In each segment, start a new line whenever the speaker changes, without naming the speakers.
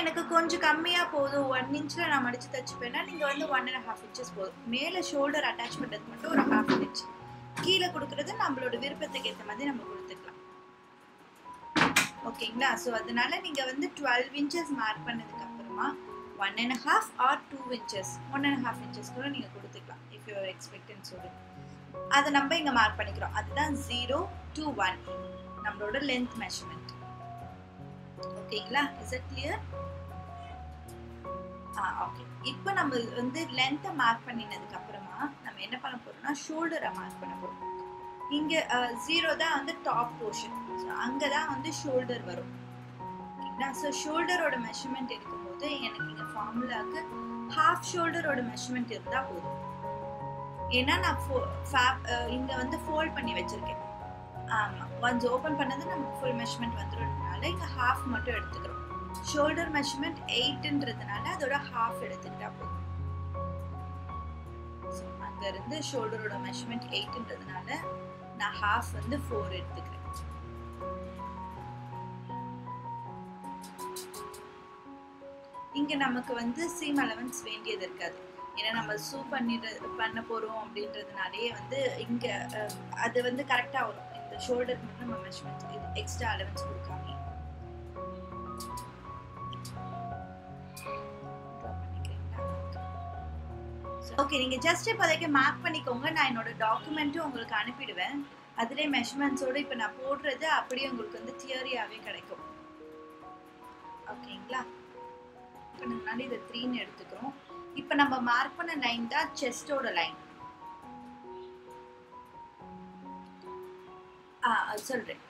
எனக்கு கொஞ்சம் கம்மியா போதும் 1 இன்ச்ல நான் மடிச்சு தச்சுப்பேன்னா நீங்க வந்து 1.5 inches போதும். மேல ஷோல்டர் அட்டாச் பண்றதுக்கு மட்டும் ஒரு 1/2 inch. கீழ கொடுக்கிறது நம்மளோட விருப்பத்துக்கு ஏத்த மாதிரி நம்ம கொடுத்துக்கலாம். ஓகேங்களா? சோ அதனால நீங்க வந்து 12 inches மார்க் பண்ணதுக்கு அப்புறமா 1.5 or 2 inches 1.5 inches கூட நீங்க கொடுத்துக்கலாம். if you are expecting student. அத நம்ம இங்க மார்க் பண்ணிக்கிறோம். அதுதான் 0 to 1 நம்மளோட length measurement. ஓகேங்களா? is it clear? ஓகே. இப்போ நம்ம வந்து length மார்க் பண்ணினதுக்கு அப்புறமா நம்ம என்ன பண்ண போறோம்னா ஷோல்டரை மார்க் பண்ண போறோம். இங்க 0 தான் வந்து டாப் போர்ஷன். சோ அங்க தான் வந்து ஷோல்டர் வரும். ஓகேங்களா? சோ ஷோல்டரோட மெஷர்மென்ட் எடுக்கும்போது எனக்கு இங்க ஃபார்முலாக்கு half ஷோல்டரோட மெஷர்மென்ட் இருந்தா போதும். ஏன்னா நான் இங்க வந்து ஃபோல்ட் பண்ணி வச்சிருக்கேன். ஆமா. once ஓபன் பண்ணது நமக்கு full measurement வந்துறதுனால இங்க half மட்டும் எடுத்துக்கிறோம். shoulder measurement 8ன்றதுனால அதோட half எடுத்துக்கிட்டா போதும். சோ அங்க இருந்து ஷோல்டரோட measurement 8ன்றதுனால நான் half வந்து 4 எடுத்துக்கிறேன். இங்க நமக்கு வந்து seam allowance வேண்டியது இருக்காது. ஏன்னா நம்ம சூ பண்ண போறோம் அப்படின்றதுனாலே வந்து இங்க அது வந்து கரெக்டா வரும். இந்த ஷோல்டர் மட்டும் நம்ம மெஷர்மென்ட் எக்ஸ்ட்ரா அலவன்ஸ் கொடுக்காம. ஓகே, நீங்க ஜஸ்ட் இப்போதைக்கு மார்க் பண்ணிக்கோங்க. நான் என்னோட டாக்குமெண்ட்டும் உங்களுக்கு அனுப்பிடுவேன். அதிலே மெஷர்மென்ட்ஸோட இப்போ நான் போடுறது அப்படியே உங்களுக்கு வந்து தியரியாவே கிடைக்கும். ஓகேங்களா? இப்போ முன்னாடி இதை 3ன்னு எடுத்துக்கிறோம். இப்போ நம்ம மார்க் பண்ண லைன் தான் செஸ்டோட லைன். சொல்றேன்.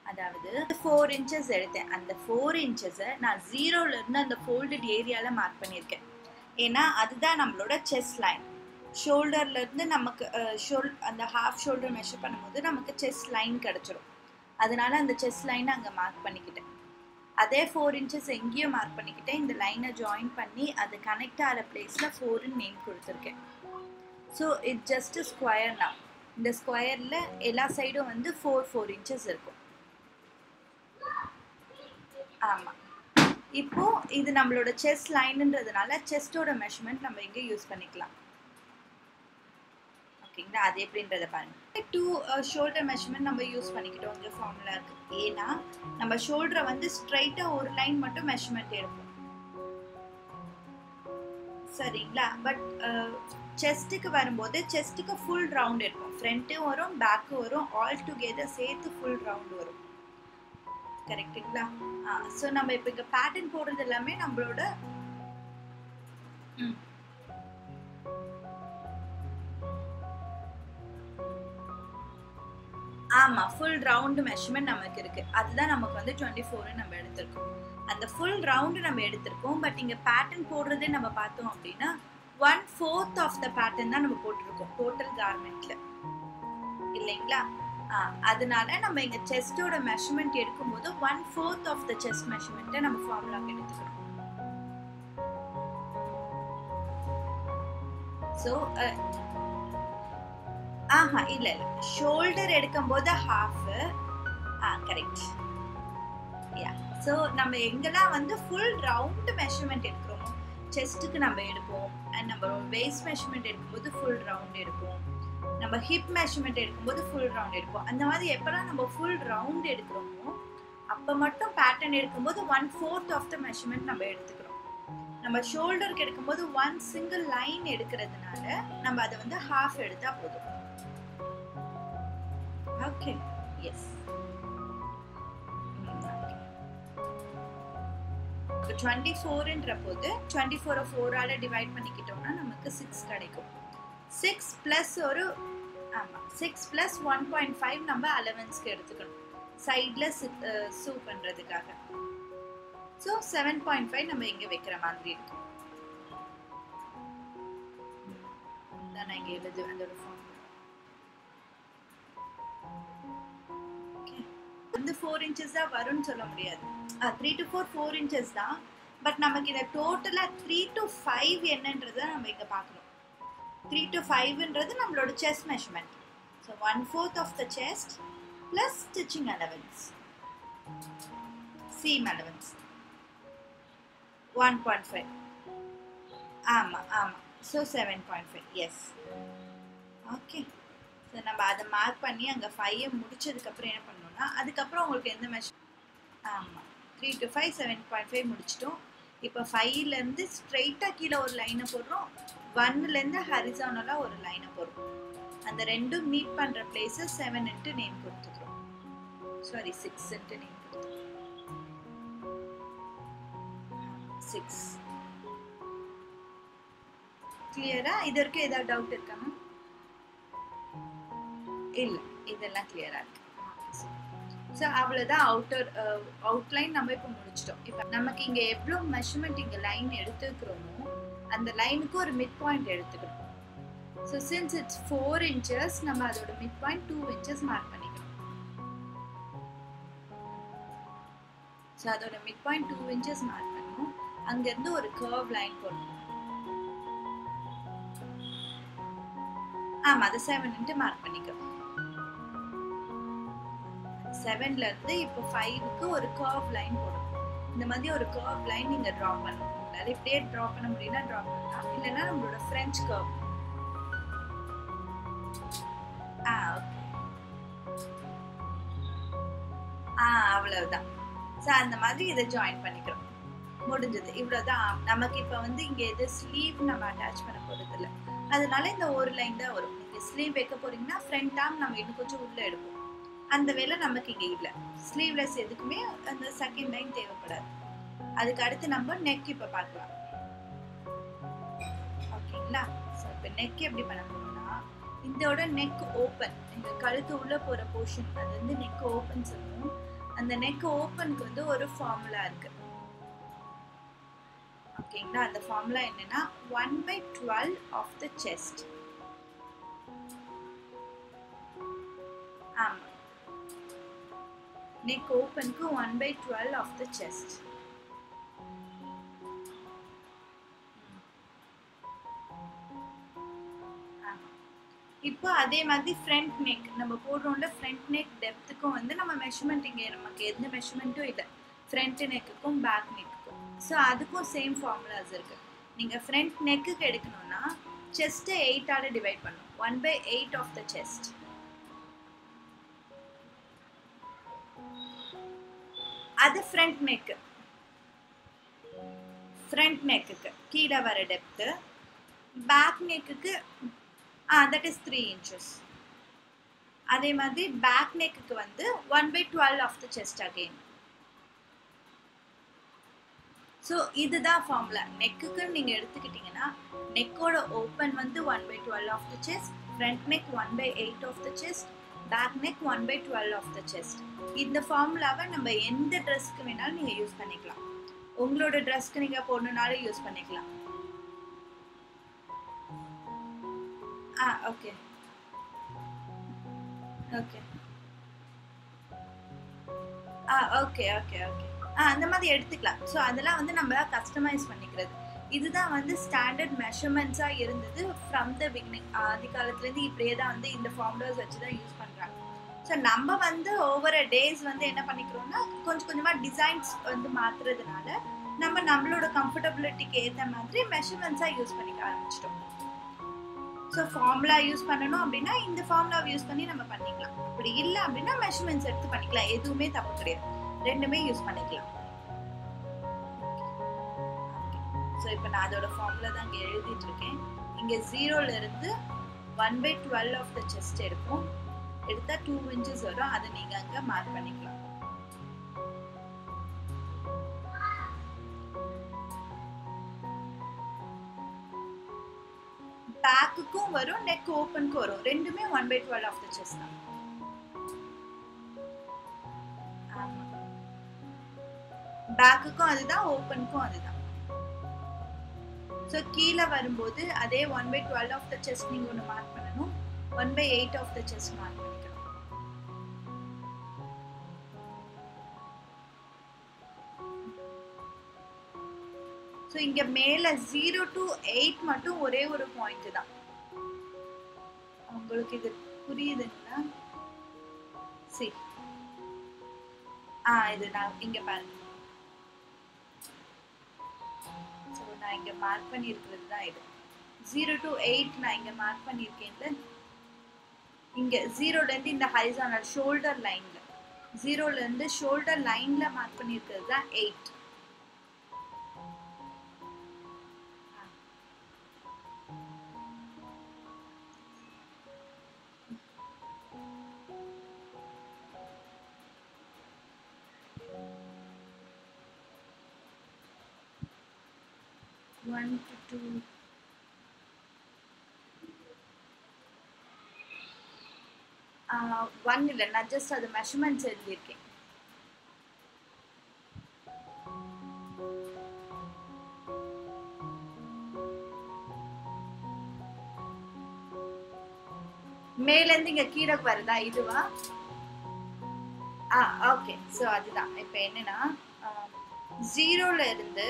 அதாவது 4 inches எடுத்தேன். அந்த 4 inches நான் 0ல இருந்து அந்த folded ஏரியால மார்க் பண்ணியிருக்கேன். ஏன்னா அதுதான் நம்மளோட செஸ்ட் லைன். ஷோல்டர்ல இருந்து நமக்கு அந்த ஹாஃப் ஷோல்டர் மெஷர் பண்ணும்போது நமக்கு செஸ்ட் லைன் கிடைச்சிடும். அதனால அந்த செஸ்ட் லைனை அங்கே மார்க் பண்ணிக்கிட்டேன். அதே 4 inches எங்கேயும் மார்க் பண்ணிக்கிட்டேன். இந்த லைனை ஜாயின் பண்ணி அது கனெக்ட் ஆகிற பிளேஸில் 4ன்னு நேம் கொடுத்துருக்கேன். ஸோ இட் ஜஸ்ட் ஸ்கொயர் நான். இந்த ஸ்கொயரில் எல்லா சைடும் வந்து 4 inches இருக்கும். ஆமாம். இப்போ இது நம்மளோட செஸ்ட் லைன்ன்றதுனால செஸ்டோட மெஷர்மெண்ட் நம்ம இங்கே யூஸ் பண்ணிக்கலாம். ஓகேங்களா? அது எப்படின்றத பாருங்க. 2 ஷோல்டர் மெஷர்மெண்ட் நம்ம யூஸ் பண்ணிக்கிட்டோம் இங்கே ஃபார்முலாக்கு. ஏன்னா நம்ம ஷோல்டரை வந்து ஸ்ட்ரைட்டாக ஒரு லைன் மட்டும் மெஷர்மெண்ட் எடுப்போம். சரிங்களா? பட் செஸ்ட்டுக்கு வரும்போது செஸ்ட்டுக்கு ஃபுல் ரவுண்ட் எடுப்போம். ஃப்ரண்ட்டும் வரும், பேக்கும் வரும், ஆல் டுகெதர் சேர்த்து ஃபுல் ரவுண்ட் வரும். கரெக்டுங்களா? ஸோ நம்ம இப்போ இங்கே பேட்டர்ன் போடுறது எல்லாமே நம்மளோட ஆமாம், ஃபுல் ரவுண்டு மெஷர்மெண்ட் நமக்கு இருக்கு. அதுதான் நமக்கு வந்து 24 நம்ம எடுத்திருக்கோம். அந்த ஃபுல் ரவுண்டு நம்ம எடுத்திருக்கோம். பட் இங்கே பேட்டர்ன் போடுறது நம்ம பார்த்தோம் அப்படின்னா 1/4 ஆஃப் த பேட்டர்ன் தான் நம்ம போட்டிருக்கோம் டோட்டல் கார்மெண்ட்ல, இல்லைங்களா? அதனால நம்ம இங்க செஸ்டோட மெஷர்மெண்ட் எடுக்கும்போது 1/4 ஆஃப் த செஸ்ட் மெஷர்மெண்ட்டை நம்ம ஃபார்முலாக்கு எடுத்துக்கணும். ஸோ இல்ல ஷோல்டர் எடுக்கும்போது ஹாஃப். கரெக்ட். யா. ஸோ நம்ம எங்கெல்லாம் வந்து ஃபுல் ரவுண்ட் மெஷர்மெண்ட் எடுக்கிறோமோ செஸ்ட்டுக்கு நம்ம எடுப்போம். அண்ட் நம்ம வேஸ்ட் மெஷர்மெண்ட் எடுக்கும்போது ஃபுல் ரவுண்ட் எடுப்போம். நம்ம ஹிப் மெஷர்மெண்ட் எடுக்கும்போது ஃபுல் ரவுண்ட் எடுப்போம். அந்த மாதிரி எப்போல்லாம் நம்ம ஃபுல் ரவுண்ட் எடுக்கிறோமோ அப்போ மட்டும் பேட்டர்ன் எடுக்கும்போது 1/4 ஆஃப் த மெஷர்மெண்ட் நம்ம எடுத்துக்கிறோம். நம்ம ஷோல்டருக்கு எடுக்கும்போது 1 சிங்கிள் லைன் எடுக்கிறதுனால நம்ம அதை வந்து ஹாஃப் எடுத்தா போதும். Okay, S. 24ன்ற போது 24 4ஆல டிவைட் பண்ணிக்கிட்டோம்னா நமக்கு 6 கிடைக்கும். 6 பிளஸ் ஒரு 6 பிளஸ் 1.5 நம்ம அலவன்ஸ்க்கு எடுத்துக்கணும் சைடில் சூ பண்ணுறதுக்காக. ஸோ 7.5 நம்ம இங்கே வைக்கிற மாதிரி இருக்கும். நான் இங்கே எழுது அதோட ஃபார்ம் வந்து 4 inches தான் வரும்னு சொல்ல முடியாது. 3 to 4 inches தான். பட் நமக்கு இதை டோட்டலாக 3 to 5 என்னன்றதை நம்ம இங்கே பார்க்கணும். 3 to 5ன்றது நம்மளோட chest measurement. So 1/4 of the chest plus stitching allowance, seam allowance. 1.5. ஆமா ஆமா. ஸோ 7.5. எஸ். ஓகே. ஸோ நம்ம அதை மார்க் பண்ணி அங்கே 5 முடிச்சதுக்கப்புறம் என்ன பண்ணணும்னா அதுக்கப்புறம் உங்களுக்கு எந்த ஆமாம் 3 to 5 7.5 முடிச்சிட்டோம். இப்போ 5லேருந்து ஸ்ட்ரெயிட்டாக கீழே ஒரு லைனை போடுறோம். 1லேருந்து ஹரிசானலாக ஒரு லைனை போடுறோம். அந்த ரெண்டும் மீட் பண்ணுற பிளேஸை 7 நேம் கொடுத்துக்கிறோம். சாரி 6 நேம் கொடுத்துக்கிறோம். 6. கிளியரா? இது வரைக்கும் ஏதாவது டவுட் இருக்கா மேம்? இல்லை, இதெல்லாம் கிளியரா இருக்கு. ஸோ அவ்வளோதான் அவுட்லைன் நம்ம இப்போ முடிச்சிட்டோம். இப்போ நமக்கு இங்கே எவ்வளோ மெஷர்மெண்ட் இங்கே லைன் எடுத்துக்கிறோமோ அந்த லைனுக்கு ஒரு மிட் பாயிண்ட் எடுத்துக்கணும். ஸோ சின்ஸ் இட்ஸ் 4 inches நம்ம அதோட மிட் பாயிண்ட் 2 inches மார்க் பண்ணிக்கணும். ஸோ அதோட மிட் பாயிண்ட் 2 inches மார்க் பண்ணணும். அங்கேருந்து ஒரு கர்வ் லைன் போடணும். ஆமாம், அதை 7 மார்க் பண்ணிக்கணும். 7லேருந்து இப்போ 5க்கு ஒரு கர்வ் லைன் போடணும். இந்த மாதிரி ஒரு கர்வ் லைன் நீங்கள் ட்ரா பண்ணணும். உங்களால் இப்படியே ட்ரா பண்ண முடியும்னா ட்ரா பண்ணலாம், இல்லைன்னா நம்மளோட ஃப்ரெஞ்ச் கர்வ். ஓகே. அவ்வளவுதான். ஸோ அந்த மாதிரி இதை ஜாயின் பண்ணிக்கிறோம். முடிஞ்சது, இவ்வளோதான். நமக்கு இப்போ வந்து இங்கே எது ஸ்லீவ் நம்ம அட்டாச் பண்ண போகிறது இல்லை, அதனால இந்த ஒரு லைன் தான் வரும். நீங்கள் ஸ்லீவ் வைக்க போறீங்கன்னா ஃப்ரண்ட் ஆர்ம் நம்ம இன்னும் கொஞ்சம் உள்ளே எடுப்போம். அந்த வேலை நமக்கு இங்கே இல்லை. ஸ்லீவ்லெஸ் எதுக்குமே அந்த செகண்ட் லைன் தேவைப்படாது. அதுக்கு அடுத்து நம்ம நெக் இப்போ பார்க்கலாம். ஓகேங்களா? ஸோ இப்போ நெக் எப்படி பண்ண போறோம்னா இதோட நெக் ஓப்பன், இந்த கழுத்து உள்ளே போகிற போர்ஷன் அது வந்து நெக் ஓப்பன் சொல்லுவோம். அந்த நெக் ஓப்பனுக்கு வந்து ஒரு ஃபார்முலா இருக்கு. ஓகேங்களா? அந்த ஃபார்முலா என்னன்னா 1/12 ஆஃப் த செஸ்ட். ஆமா, neck open ku 1/12 of the chest. இப்போ அதே மாதிரி ஃப்ரண்ட் நெக் நம்ம போடுறோம்ல, ஃப்ரண்ட் நெக் டெப்த்துக்கும் வந்து நம்ம மெஷர்மெண்ட் இங்கே நமக்கு எந்த மெஷர்மெண்ட்டும் இல்லை, ஃப்ரண்ட் நெக்குக்கும் பேக் நெக்குக்கும். ஸோ அதுக்கும் சேம் ஃபார்முலாஸ் இருக்கு. நீங்கள் ஃப்ரண்ட் நெக்குக்கு எடுக்கணும்னா செஸ்ட்டை 8ஆல் டிவைட் பண்ணணும். 1/8 ஆஃப் த செஸ்ட். அது ஃப்ரண்ட் நெக்கு. ஃப்ரண்ட் நெக்குக்கு கீழே வர டெப்த்து. பேக் நெக்குக்கு that is 3 inches. அதே மாதிரி பேக் நெக்குக்கு வந்து 1/12 of the chest again. So இதுதான் ஃபார்முலா. நெக்குக்கு நீங்கள் எடுத்துக்கிட்டிங்கன்னா நெக்கோட ஓப்பன் வந்து 1/12 of the chest, front neck 1/8 of the chest, back neck 1/12 of the chest. இந்த ஃபார்முலாவை நம்ம எந்த ட்ரெஸ்க்கு வேணாலும் நீங்கள் யூஸ் பண்ணிக்கலாம். உங்களோட ட்ரெஸ்க்கு நீங்கள் போடணுன்னாலும் யூஸ் பண்ணிக்கலாம். Okay okay okay okay okay அந்த மாதிரி எடுத்துக்கலாம். ஸோ அதெல்லாம் வந்து நம்ம கஸ்டமைஸ் பண்ணிக்கிறது. இதுதான் வந்து ஸ்டாண்டர்ட் மெஷர்மெண்ட்ஸாக இருந்தது ஃப்ரம் த பிகினிங். ஆதி காலத்துலேருந்து இப்படியே தான் வந்து இந்த ஃபார்முலாஸ் வச்சு தான் யூஸ் பண்ணுறாங்க. ஸோ நம்ம வந்து ஓவர் டேஸ் வந்து என்ன பண்ணிக்கிறோம்னா கொஞ்சம் கொஞ்சமாக டிசைன்ஸ் வந்து மாற்றுறதுனால நம்ம நம்மளோட கம்ஃபர்டபிலிட்டிக்கு ஏற்ற மாதிரி மெஷர்மெண்ட்ஸாக யூஸ் பண்ணிக்க ஆரம்பிச்சிட்டோம். ஸோ ஃபார்முலா யூஸ் பண்ணணும் அப்படின்னா இந்த ஃபார்முலாவை யூஸ் பண்ணி நம்ம பண்ணிக்கலாம். அப்படி இல்லை அப்படின்னா மெஷர்மெண்ட்ஸ் எடுத்து பண்ணிக்கலாம். எதுவுமே தப்பு கிடையாது, ரெண்டுமே யூஸ் பண்ணிக்கலாம். ஸோ இப்போ நான் அதோட ஃபார்முலா தான் இங்கே எழுதிட்டு இருக்கேன். இங்கே 0லேருந்து 1/12 ஆஃப் த செஸ்ட் எடுப்போம். எடுத்தால் 2 inches வரும். அதை நீங்கள் அங்கே மார்க் பண்ணிக்கலாம். பேக்குக்கும் வரும், நெக் ஓப்பனுக்கும் வரும். ரெண்டுமே 1/12 ஆஃப் த செஸ்ட் தான். பேக்குக்கும் அதுதான், ஓப்பனுக்கும் அதுதான். ஸோ கீழே வரும்போது அதே 1/12 ஆஃப் த செஸ்ட் நீங்கள் ஒன்று மார்க் பண்ணணும், 1/8 ஆஃப் த செஸ்ட் மார்க் பண்ணிக்கணும். ஸோ இங்கே மேலே 0 to 8 மட்டும் ஒரே ஒரு பாயிண்ட் தான். உங்களுக்கு இது புரியுதுங்களா? சரி, இது நான் இங்கே பாருங்க. நான் இங்க மார்க் பண்ணியிருக்கிறது தான் இது. 0 to 8 நான் இங்க மார்க் பண்ணியிருக்கேன்ல. இங்க 0ல இருந்து இந்த ஹரிசாண்டல் ஷோல்டர் லைன்ல 0ல இருந்து ஷோல்டர் லைன்ல மார்க் பண்ணியிருக்கிறது தான் 8. One to two. One இல்ல, நான் ஜஸ்ட் அது மெஷர்மெண்ட்ஸ் எழுதியிருக்கேன். மேல இருந்து இங்க கீழே வருதா இதுவா? ஓகே. ஸோ அதுதான் இப்போ என்னன்னா 0ல இருந்து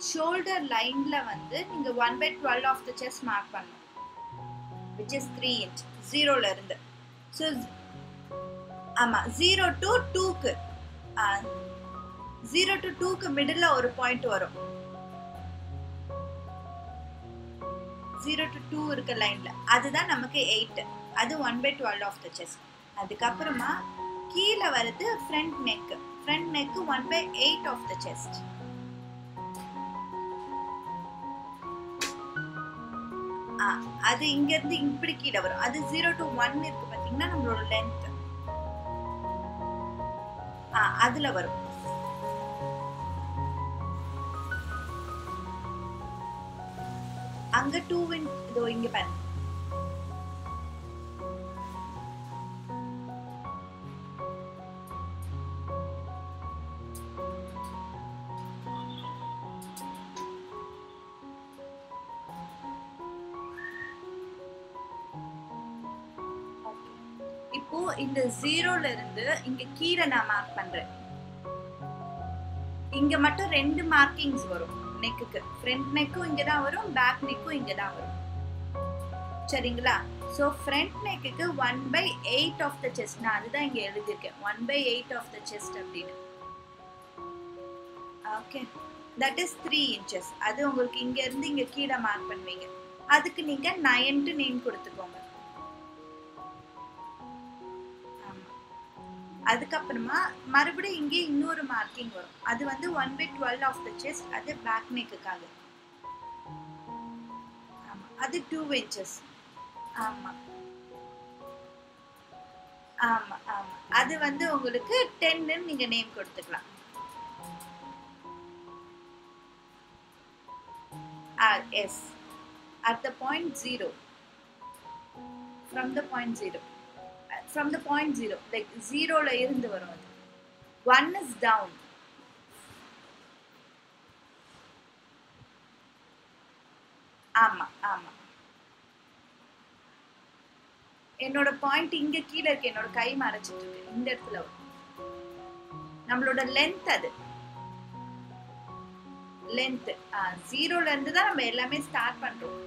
ஷோல்டர் லைன்ல வந்து நீங்க 1/12 ஆஃப் த செஸ்ட் மார்க் பண்ணணும், which is 3 inch 0ல இருந்து. ஸோ ஆமா 0 to 2க்கு 0 to 2க்கு மிடில் ஒரு பாயிண்ட் வரும். 0 to 2 இருக்க லைன்ல அதுதான் நமக்கு 8. அது 1/12 ஆஃப் த செஸ்ட். அதுக்கப்புறமா கீழே வருது front neck. Front neck 1/8 of the chest. அது இங்க இருந்து இப்படி கீழே வரும். அது 0 to 1 இருக்கு பாத்தீங்கன்னா நம்மளோட லென்த். அதுல வரும். அங்க 2 inch இதோ இங்க பாருங்க. இப்போ இந்த 0ல இருந்து இங்க கீழே நான் மார்க் பண்றேன். இங்க மட்டும் 2 மார்க்கிங்ஸ் வரும் நெக்குக்கு. ஃப்ரண்ட் நெக்கும் இங்க தான் வரும், பேக் நெக்கும் இங்க தான் வரும். சரிங்களா? சோ ஃப்ரண்ட் நெக்குக்கு 1/8 ஆஃப் த செஸ்ட். நான் அதுதான் இங்க எழுதியிருக்கேன், 1/8 ஆஃப் த செஸ்ட் அப்படின்னு. Okay, that is 3 inches. அது உங்களுக்கு இங்க இருந்து இங்க கீழே மார்க் பண்ணுவீங்க. அதுக்கு நீங்க 9 நேம் கொடுத்துக்கோங்க. அதுக்கப்புறமா மறுபடியும் இங்கே இன்னொரு மார்க்கிங் வரும். அது வந்து 1/12 ஆஃப் த செஸ்ட். அது பேக் நெக்குக்காக. ஆமா, அது 2 inches. ஆமா ஆமா ஆமா, அது வந்து உங்களுக்கு 10 நீங்க நேம் கொடுத்துக்கலாம். Yes, at the point 0, from the point 0, from the point 0, like 0ல இருந்து வரும். அது 1 is down. ஆமா ஆமா, என்னோட பாயிண்ட் இங்க கீழே இருக்கு. என்னோட கை மறைச்சிட்டு இருக்கு இந்த இடத்துல. நம்மளோட லென்த், அது லென்த் 0ல இருந்து தான் நம்ம எல்லாமே ஸ்டார்ட் பண்றோம்.